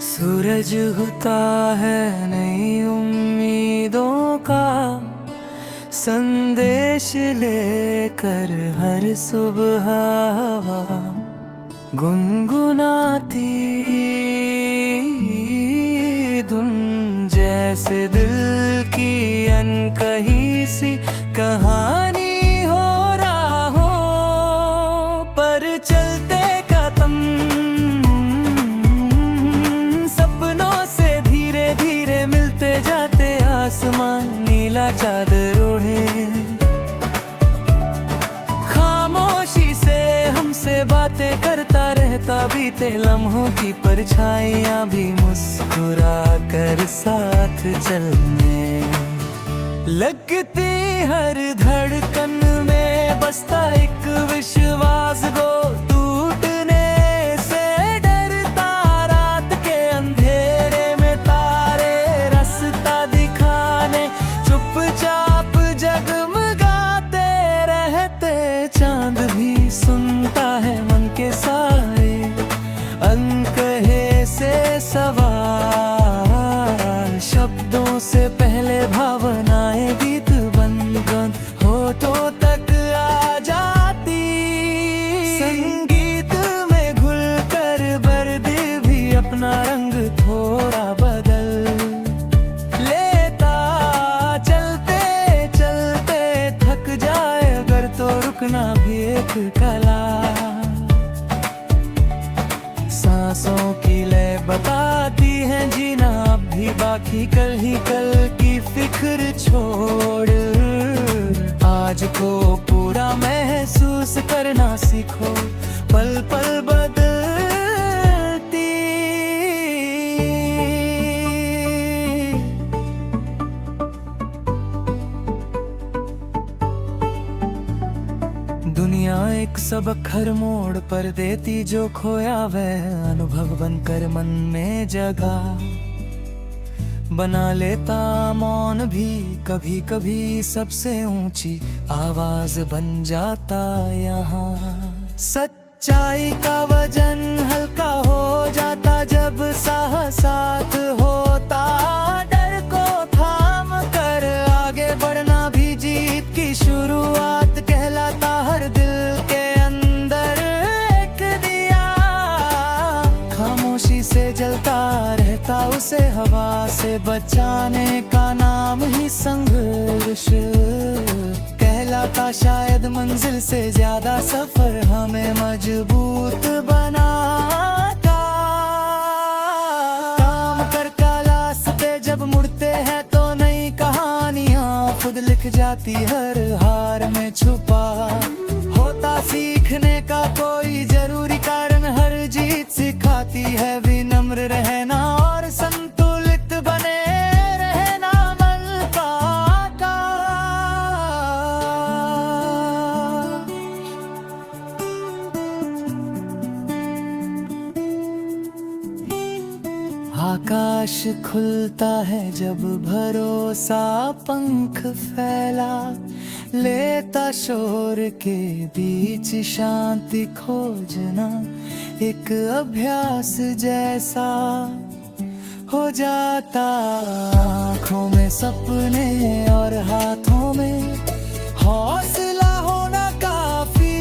सूरज होता है नई उम्मीदों का संदेश लेकर हर सुबह हवा गुनगुनाती धुन जैसे दिल की अनकही सी कहानी हो रहा हो पर चलते कदम सपनों से धीरे धीरे मिलते जाते आसमान नीला चादर ओढ़े खामोशी से हमसे बातें करता रहता बीते लम्हों की परछाइयां भी मुस्कुरा कर साथ चलने लगती हर धड़कन में बसता एक विश्वास गो टूटने से डरता रात के अंधेरे में तारे रास्ता दिखाने चुपचाप जगमगाते रहते चांद भी सुनता है मन के सारे अनकहे से सवाल शब्दों से पहले भावनाएं गीत बन होठों तक आ जाती संगीत में घुल कर बर्द भी अपना रंग थोड़ा बदल लेता चलते चलते थक जाए अगर तो रुकना भी एक कला सांसों की लय बताती है जीना अब भी बाकी कल ही कल की फिक्र छोड़ आज को पूरा महसूस करना सीखो पल पल बदलती दुनिया एक सबक हर मोड़ पर देती जो खोया वह अनुभव बनकर मन में जगह बना लेता मौन भी कभी कभी सबसे ऊंची आवाज बन जाता यहाँ सच्चाई का वजन हल्का हो जाता जब साथ होता डर को थाम कर आगे बढ़ना भी जीत की शुरुआत कहलाता हर दिल के अंदर एक दिया खामोशी से जलता रहता उसे हवा से बचाने का नाम ही संघर्ष कहलाता शायद मंजिल से ज्यादा सफर हमें मजबूत बनाता काम कर कालास पे जब मुड़ते हैं तो नई कहानियां खुद लिख जाती हर हार में छुपा होता सीखने का कोई जरूरी कारण हर जीत सिखाती है विनम्र रहना और संतुलित बने रहना मन का आकाश खुलता है जब भरोसा पंख फैला लेता शोर के बीच शांति खोजना एक अभ्यास जैसा हो जाता आँखों में सपने और हाथों में हौसला होना काफी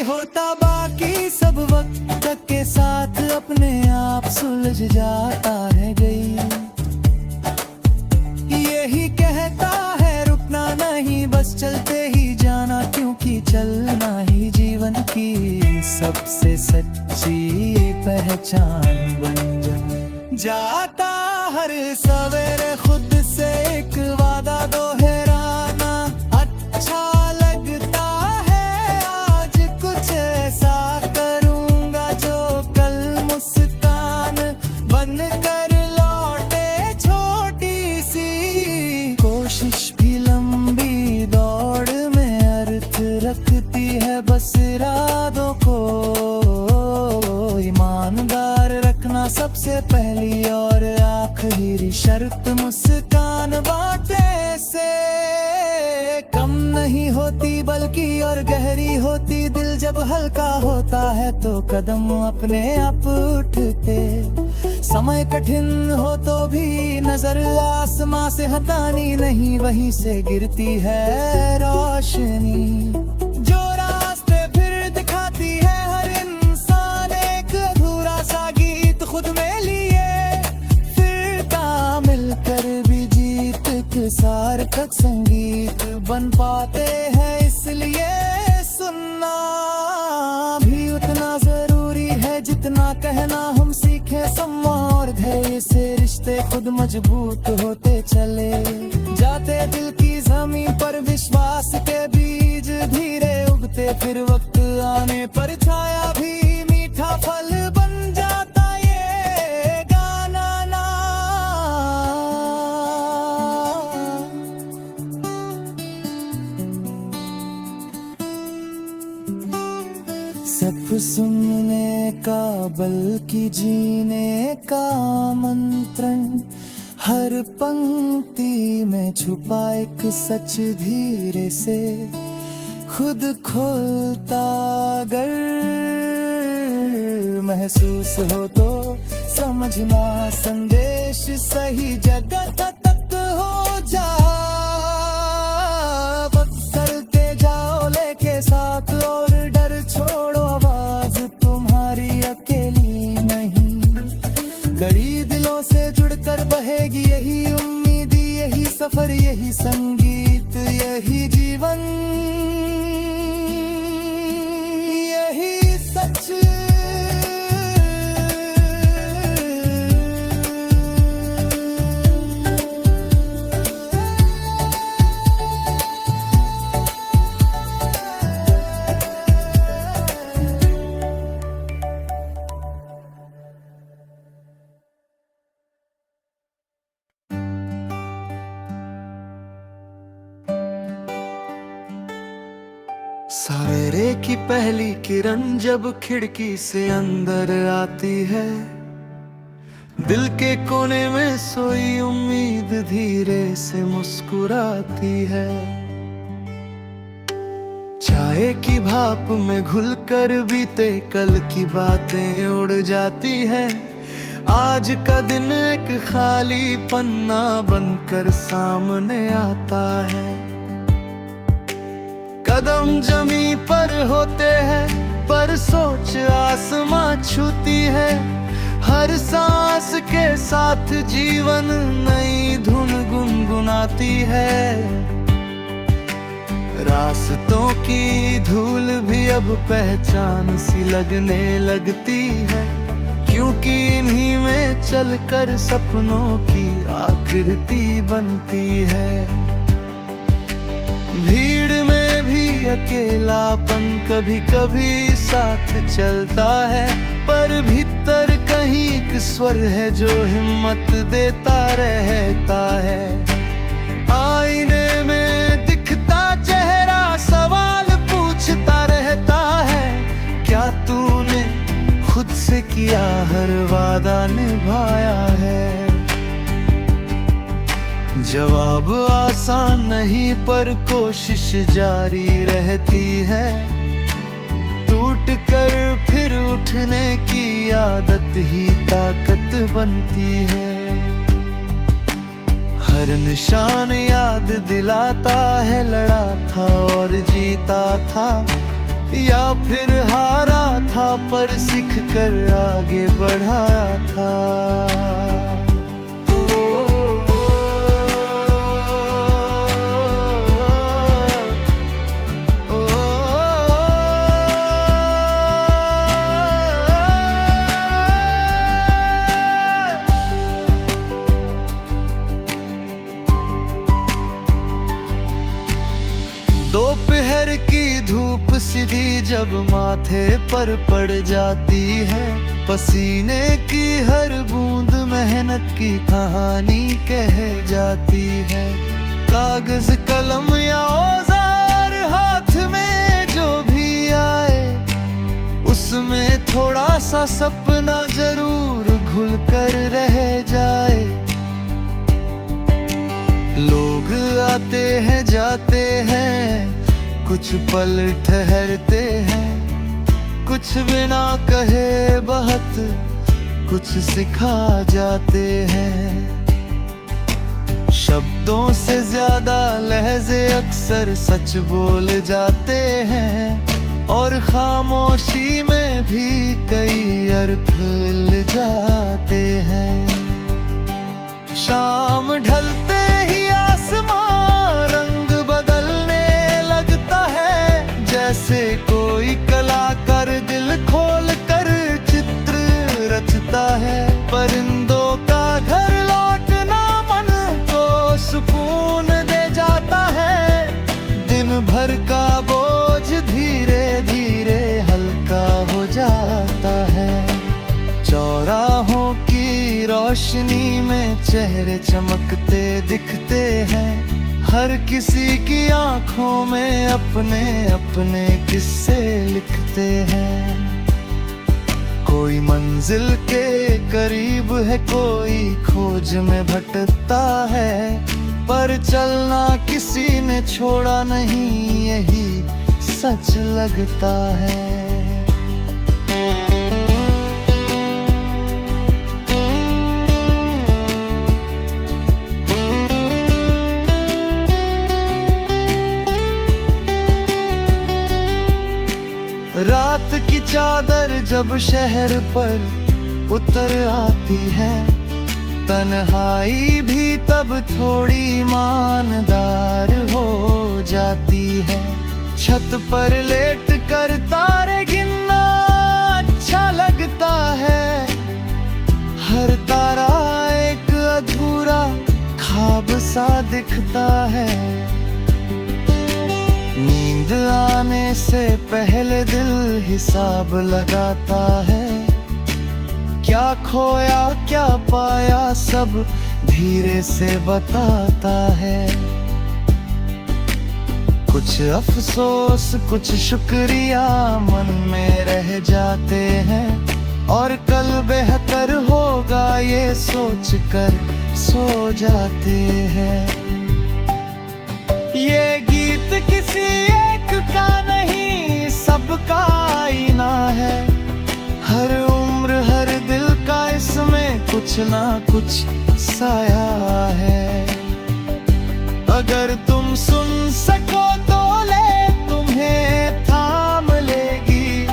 होता बाकी सब वक्त के साथ अपने आप सुलझ जाता है गई यही कहता है रुकना नहीं बस चलते ही जाना क्योंकि चलना ही जीवन की सबसे सच्ची पहचान बन जाता हर सवेरे खुद से एक वादा दोहराना अच्छा लगता है आज कुछ ऐसा करूंगा जो कल मुस्कान बन कर लौटे छोटी सी कोशिश भी लंबी दौड़ में अर्थ रखती है बस इरादों को ईमानदार रखना सबसे पहली और आखिरी शर्त मुस्कान बांटने से कम नहीं होती बल्कि और गहरी होती दिल जब हल्का होता है तो कदम अपने आप उठते समय कठिन हो तो भी नजर आसमां से हटानी नहीं, वहीं से गिरती है रोशनी जो रास्ते फिर दिखाती है हर इंसान। एक अधूरा सा गीत खुद में लिए फिरता मिलकर भी जीत के सार्थक संगीत बन पाते हैं। इसलिए सुनना भी उतना जरूरी है जितना कहना हम सीखे। संवार धैर्य से रिश्ते खुद मजबूत होते चले जाते। दिल की जमीन पर विश्वास के बीज धीरे उगते, फिर वक्त आने पर छाया भी मीठा फल बन जाता। ये गाना ना सिर्फ सुनने का बल्कि जीने का मंत्रण। हर पंक्ति में छुपा एक सच धीरे से खुद खोलता। अगर महसूस हो तो समझना संदेश सही जगह तक हो जा। चलते जाओ लेके साथ और डर छोड़ो, आवाज तुम्हारी अकेली नहीं। गड़ी दिलों से जुड़कर बहेगी यही उम्मीद, यही सफर, यही संगीत, यही जीवन, यही सच। सवेरे की पहली किरण जब खिड़की से अंदर आती है, दिल के कोने में सोई उम्मीद धीरे से मुस्कुराती है। चाय की भाप में घुलकर बीते कल की बातें उड़ जाती है। आज का दिन एक खाली पन्ना बनकर सामने आता है। कदम जमी पर होते हैं पर सोच आसमां छूती है। हर सांस के साथ जीवन नई धुन गुनगुनाती है। रास्तों की धूल भी अब पहचान सी लगने लगती है, क्योंकि इन्हीं में चलकर सपनों की आकृति बनती है। भीड़ में भी अकेलापन कभी कभी साथ चलता है, पर भीतर कहीं एक स्वर है जो हिम्मत देता रहता है। आईने में दिखता चेहरा सवाल पूछता रहता है, क्या तूने खुद से किया हर वादा निभाया है। जवाब आसान नहीं पर कोशिश जारी रहती है। टूट कर फिर उठने की आदत ही ताकत बनती है। हर निशान याद दिलाता है, लड़ा था और जीता था, या फिर हारा था पर सीख कर आगे बढ़ाया था। दोपहर की धूप सीधी जब माथे पर पड़ जाती है, पसीने की हर बूंद मेहनत की कहानी कह जाती है। कागज कलम या औजार हाथ में जो भी आए, उसमें थोड़ा सा सपना जरूर घुल कर रह जाए। लोग आते हैं जाते हैं, कुछ पल ठहरते हैं, कुछ बिना कहे बहुत कुछ सिखा जाते हैं। शब्दों से ज्यादा लहजे अक्सर सच बोल जाते हैं, और खामोशी में भी कई अर्थ मिल जाते हैं। शाम ढलते ही आसमां रंग बदलने लगता है, जैसे कोई कलाकार दिल खोल कर चित्र रचता है। परिंदों का घर लौटना मन को सुकून दे जाता है, दिन भर का बोझ धीरे धीरे हल्का हो जाता है। चौराहों की रोशनी में चेहरे चमकते दिखते हैं, हर किसी की आंखों में अपने अपने किस्से लिखते हैं। कोई मंजिल के करीब है, कोई खोज में भटकता है, पर चलना किसी ने छोड़ा नहीं, यही सच लगता है। रात की चादर जब शहर पर उतर आती है, तन्हाई भी तब थोड़ी ईमानदार हो जाती है। छत पर लेट कर तारे गिनना अच्छा लगता है, हर तारा एक अधूरा ख्वाब सा दिखता है। नींद आने से पहले दिल हिसाब लगाता है, क्या खोया क्या पाया सब धीरे से बताता है। कुछ अफसोस कुछ शुक्रिया मन में रह जाते हैं, और कल बेहतर होगा ये सोच कर सो जाते हैं। ये गीत किसी एक का नहीं, सबका आईना है, हर उम्र हर दिल का इसमें कुछ ना कुछ साया है। अगर तुम सुन सको तो ले तुम्हें थाम लेगी,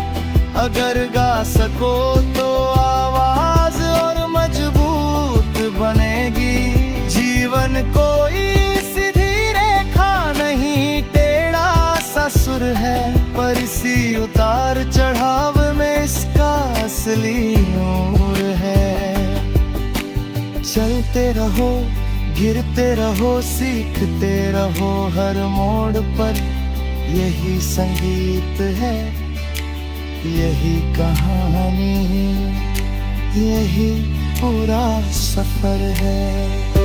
अगर गा सको तो आवाज और मजबूत बनेगी। जीवन कोई सुर है, पर इसी उतार चढ़ाव में इसका असली नूर है। चलते रहो गिरते रहो सीखते रहो, हर मोड़ पर यही संगीत है, यही कहानी, यही पूरा सफर है।